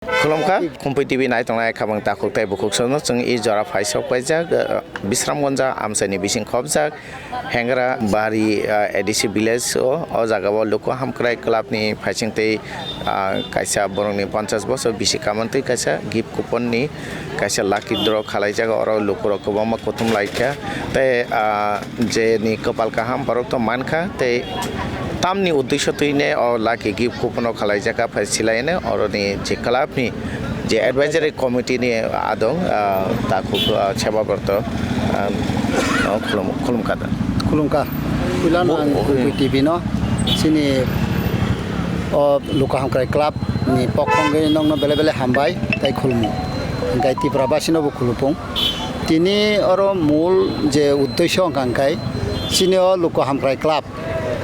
Khoroksa Khumpui TV nai tongnai khabang ta khoktai bukuk sono chung I jora phaisok paijak Bisramgonja amsaini bising khobjak hengra bari edisi village o jaga o Luku Hamkwrai Clubni phaisingtei kaisa borongni 50 bosor bisi kamantui kaisa gift coupon ni kaisa lucky draw khalaijak oro Luku rok kwbangma kutum laika tei je ni kapal kaham borok to mankha tei tamni uddesho tuine o lucky gift coupon khalaijaka phaisilaiane oro ni je clubni je advisory committee ni adong ta khub sebabarto Khulumka ulan Khumpui TV no sini o Luku Hamkwrai Club ni pokhonge nongno bele hambai tai khulmu ngai tiprabasino bo khulupong tini oro mul je uddesho kangkai sini o Luku Hamkwrai Club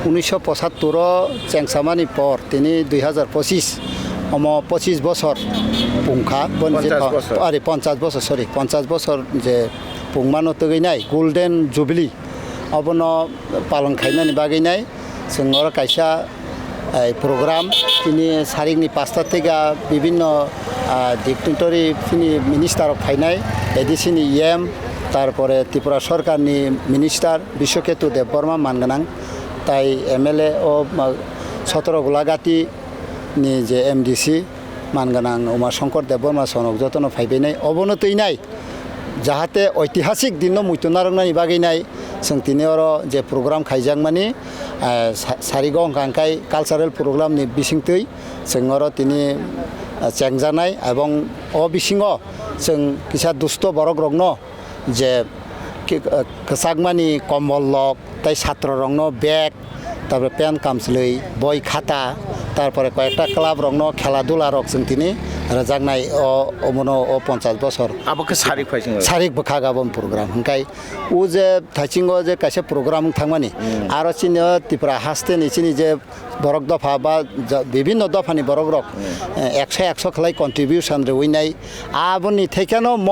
1975 চেংসামানি পর তিনি 2025 অম 25 বছর পুংখা আরে 50 বছর sorry 50 বছর যে পুংমানো তগৈনাই golden jubilee অবন পালন খাইনানি বাগৈনাই जों কাইসা programme তিনি সারিংনি 5টা থেকে বিভিন্ন ডিক্টেটরি মিনিস্টার ফাইনাই এডিসিনি ইএম তারপরে ত্রিপুরা সরকারনি মিনিস্টার বিশ্বকেতু দেববর্মা মানগানাং তাই এমএলএ ও 17 গোলাঘাটি নি যে এমডিসি মানগানাং উমা শঙ্কর দেববর্মা সনক যতন ফাইবেনাই অবনতই নাই যাহাতে ঐতিহাসিক দিন মুইতনারংনানি বাগैनाय जों তিনির যে প্রোগ্রাম খাইজাং মানি সারিগং কাংকাই কালচারাল প্রোগ্রাম নি বিসিংতৈ जोंर তিনি চেংজানাই এবং অ বিসিং जों কিসা দুষ্ট বরক রগ্ন যে কসাগমানি কম্বল লক তাই ছাত্র রংন ব্যাগ তারপরে পেন কামসলই বই খাতা তারপরে কয়েকটা ক্লাব রংন খেলাধুলা রক जों তিনি রাজাগনাই অমন ও 50 বছর আবকে সারিক ফাইসিং সারিক বখাগাবন প্রোগ্রাম হংকাই ও যে থাইচিং যে কাছে প্রোগ্রাম থাংমানি আর চিনি ত্রিপুরা হাসতে নিচিনি যে বরক দফা বা বিভিন্ন দফানি বরক রক 100 খালাই কন্ট্রিবিউশন রে উইনাই আবনি থেকেনো ম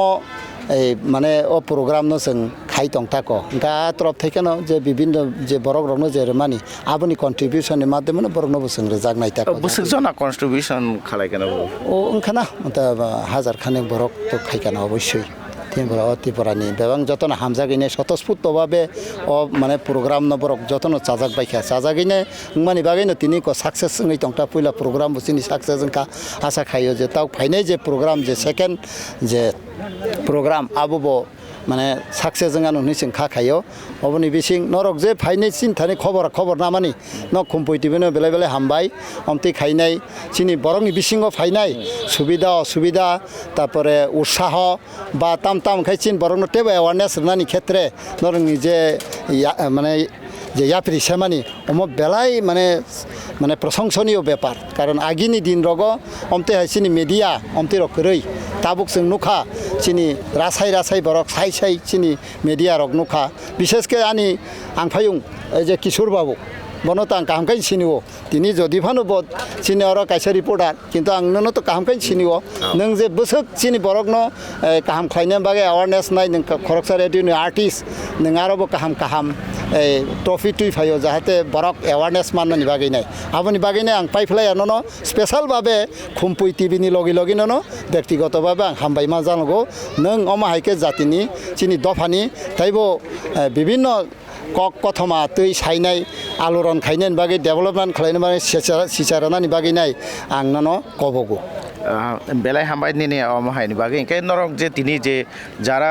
এই মানে ও প্রোগ্রাম ন जों খাই তংতাক গা তরফ থেকেনো যে বিভিন্ন যে বরক রং যে মানি আবনি কন্ট্রিবিউশনের মাধ্যমে বরক নব जों জাগনাই তাক বসক জনা কন্ট্রিবিউশন খালাই কেন ও ওখানা হাজার খানেক বরক তো খাই কেন অবশ্যই ত্রিপুরানি এবং যতন হামজাগিনে স্বতঃস্ফূর্তভাবে ও মানে প্রোগ্রাম নবরক যতন চাজাক বাইখা চাজাগিনে মানে বাগিনে তিনি সাকসেস এই টংটা পয়লা প্রোগ্রাম বসিনি সাকসেস আশা খাইও যে তাও ফাইনাই যে প্রোগ্রাম যে সেকেন্ড যে প্রোগ্রাম আবুবো মানে সাকসেস জানো নিসিং খাখাইও অবনি বিসিং নরক যে ফাইনাই চিন্তানি খবর না মানি ন Khumpui TV নো বেলে হামবাই অমতি খাইনাই চিনি বরংনি বিসিংও ফাইনাই সুবিধা অসুবিধা তারপরে উৎসাহ বা তাম খাই চিন বরং টেব অ্যাওয়ারনেস রানি ক্ষেত্রে নরংনি যে মানে যে ইয়াপ্রি সেমানি অম বেলাই মানে প্রশংসনীয় ব্যাপার কারণ আগিনি দিন রগ অমতে হাইছিনি মিডিয়া অমতি রকরই তাবুক जों নুখা চিনি রাসাই বরক সাই চিনি মিডিয়া রক নুখা বিশেষকে আনি আংফায়ুং এই যে কিশোর বাবু বনতো আং কাহামকাই চিনিও তিনি যদি ফানুবো চিনি আর কাইসা রিপোর্টার কিন্তু আংনো তো কাহামকাই চিনিও নং যে বসক চিনি বরকনো কাহাম খাইনে বাগে অ্যাওয়ারনেস নাই নং খরকসা রেডিওনি আর্টিস্ট নং আরবো কাহাম এই ট্রফি টুই ফাইও যাহাতে বরক অ্যাওয়ারনেস মাননি বাগैनाय আবনি বাগैनाय আং পাইফলাই আননো স্পেশাল ভাবে Khumpui TV নি লগি ননো ব্যক্তিগতভাবে আং হামবাই মা জানগো নং অমাহাইকে জাতিনি চিনি দফানি তাইবো বিভিন্ন কথমা তৈ সাইনাই আলোড়ন খাইনাই বাগে ডেভেলপমেন্ট খালাইनो মানে সিচারানানি বাগैनाय আং ননো কবগো বেলাই হামবাই নিনে অমহাইনি বাগে ইনকাই নরক যে তিনি যে যারা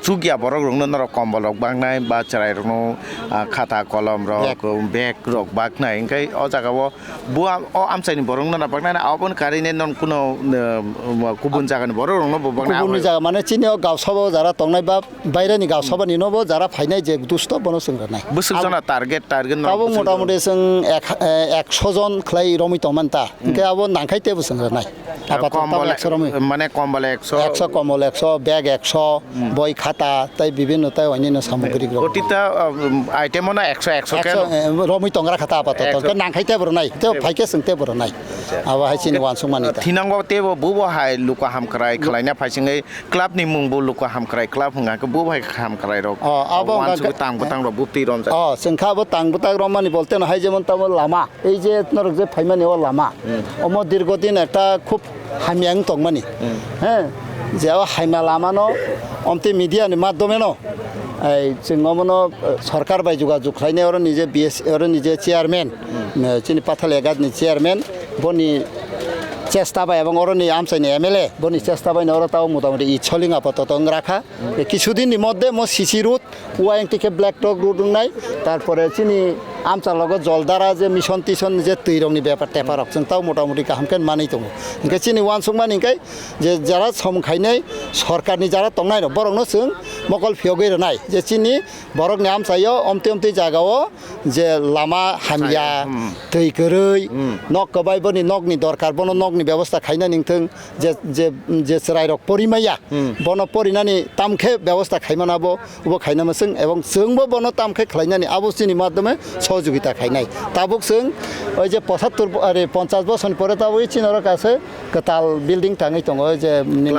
চুগিয়া বরক রং নরক কম্বল রক বাংনাই বা চারাই রং খাতা কলম রক ব্যাগ রক বাগনাই ইনকাই অ জাগাবো বুয়া অ আমসাইনি বরং না বাগনাই আবন কারিনে নন কোনো গুবুন জাগানি বরক রং নব বাগনাই গুবুন জাগা মানে চিনিও গাওসবো যারা তংনাই বা বাইরেনি গাওসবো নিনবো যারা ফাইনাই যে দুষ্ট বনো जों নাই বসক জনা টার্গেট আবো মোটামুটি जों 100 জন খাই রমি তমানতা ইনকাই আবো নাংখাইতেবো जों নাই মানে কম্বল 100 কম্বল 100 ব্যাগ 100 বই খাতা তাই বিভিন্ন তাই অন্যান্য সামগ্রী ওটিতা আইটেম না 100 কে রমি তংরা খাতা আপাতত নাংখাইতে বড় নাই তো ফাইকে সংতে বড় নাই আবা হাইচিন ওয়ানসুমানি থিনাংগো তেবো বুবো হাই Luku Hamkwrai খালাইনা ফাইসিংই ক্লাবনি মুংবো Luku Hamkwrai ক্লাব হুঙ্গাকে বুবো হাই Hamkwrai রক আবো তাং রক বুতি রম जोंखाबो तांबुताग रमानि বলতে না হয় যেমন তাবো লামা এই যে নরক যে ফাইমানি ও লামা অম দীর্ঘদিন একটা খুব খুব হামিয়াং তংমানি হ্যাঁ যেও হাইমা লামানো অমতে মিডিয়াनि মাধ্যমে ন এই जोंनावनो सरकार बाय যোগাযোগ খাইনে ওর নিজে বিএস ওর নিজে চেয়ারম্যান চিনি পাথাল এগাদনি চেয়ারম্যান বনি চেষ্টা পায় এবং ওরনি আমসাইনি এমএলএ বনি চেষ্টা পায় ওরা তাও মোটামুটি ইচ্ছলিং আপাতত রাখা কিছুদিনের মধ্যে মো সিসি রুট ওয়াইং থেকে ব্ল্যাক টক রুট নাই তারপরে চিনি আমচার লগত জলদারা যে মিশন টিশন যে তৈরংনি ব্যাপার টেপা রাখছেন তাও মোটামুটি কাহামকেন মানি দङ ইনকে চিনি ওয়ান सुंमान इनके जे যারা সমখাইনাই সরকারনি যারা তংনাই বরংনো जों মকল ফিয়গৈ নাই যে চিনি বরকনি আমসাইও অমতে অমতে জায়গাও যে লামা হামিয়া তৈ গरै নক কবাই বনি নকনি দরকার বন নকনি ব্যবস্থা খাইনা নিংथों যে যে যে রাইরক পরিমাইয়া বন পরিনানি তামखे ব্যবস্থা খাইমানাবো উবো খাইনামसों এবং जोंबो बन तामखे खालायनानि आबुसिनि माध्यमे सहयोगिता खायनाय ताबुक जों ओइ जे 75 आरो 50 बोसोर परे ताबो चिनर कासे कताल बिल्डिं थाङै दङ जे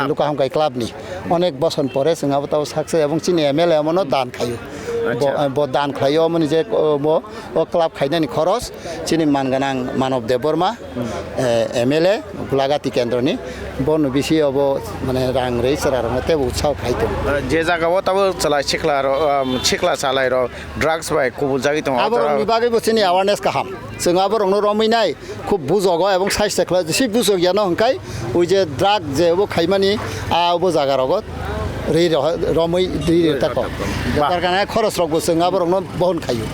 लुका हामखाय क्लाबनि अनेक बोसोर परे जोंहाबो ताबो साक्सेस এবং चिनि एमएलए मनो दान खायो ब दान खायो माने जे ओ क्लाब खायनानि खरस चिनि मानगोनां मानव देव बर्मा एमएलए गुलागाति केन्द्रनि बन बिसि अब माने रां रै सरारंते उत्साह खायतो जे जागाव ताबो चला छिखला सालाय र ड्राग्स बाय कुबुल जागि दङ आबो बिबागै बसिनि अवेयारनेस काहाम जोंहाबो रंनो रमैनाय खूब बुजग এবং साइस्थ खला जि बुजग यानो हंकाय ओइ जे ड्राग जे वो खायमानि आबो जागा रगत रै रमै दै ताको दरकाना खरस रगबो जोंहाबो रंनो बहन खायो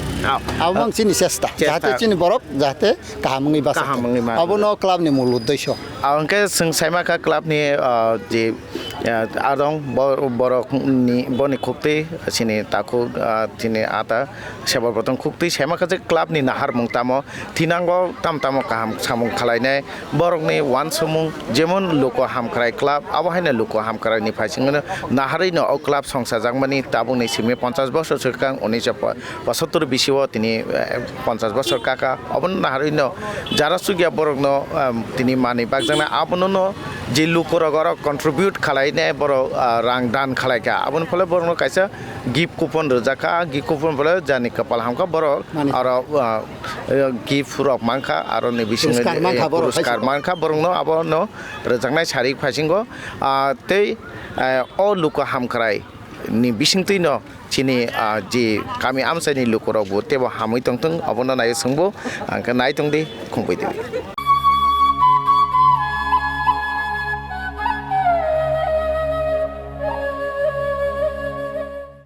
आबो चिनि चेष्टा जाहाथे चिनि बरक जाहाथे काहामङै बासा आबो न क्लाबनि मूल उद्देश्य आंके जों साइमाका क्लाबनि जे आदं बरकनि बनि खुक्ति चिनि ताकु चिनि आता सेबर बतन खुक्ति साइमाका जे क्लाबनि नाहार मुंतामो थिनांगो तामतामो काहाम सामुं खालायनाय बरकनि वान सुमुं जेमन लुकु हामख्राय क्लाब आबहायना लुकु हामख्रायनि फाइसिङनो नाहारैनो अ क्लाब संसार जांमानि ताबुंनि सिमे 50 बोसोर सिगां 1975 बिसिव तिनि 50 बोसोर काका अबन नाहारैनो जारा सुगिया बरकनो तिनि मानि बागजांना आबननो जे लुकुरगर कन्ट्रिबिउट खालायने बर रां दान खालायका आबन फले बरनो कायसा गिफ्ट कुपन रजाका गिफ्ट कुपन फले जानि कपाल हामका बर आरो गिफ्ट रक मानखा आरो ने बिसिङे पुरस्कार मानखा बरनो आबनो रजांनाय सारि फासिंगो तै अ लुकु हामख्राय नि बिसिंतैनो चिनि जे गामि आमसाइनि लुकुरावबो तेबो हामै तंथों अबनो नाय सोंबो आंखो नाय तंदि खुंफैदो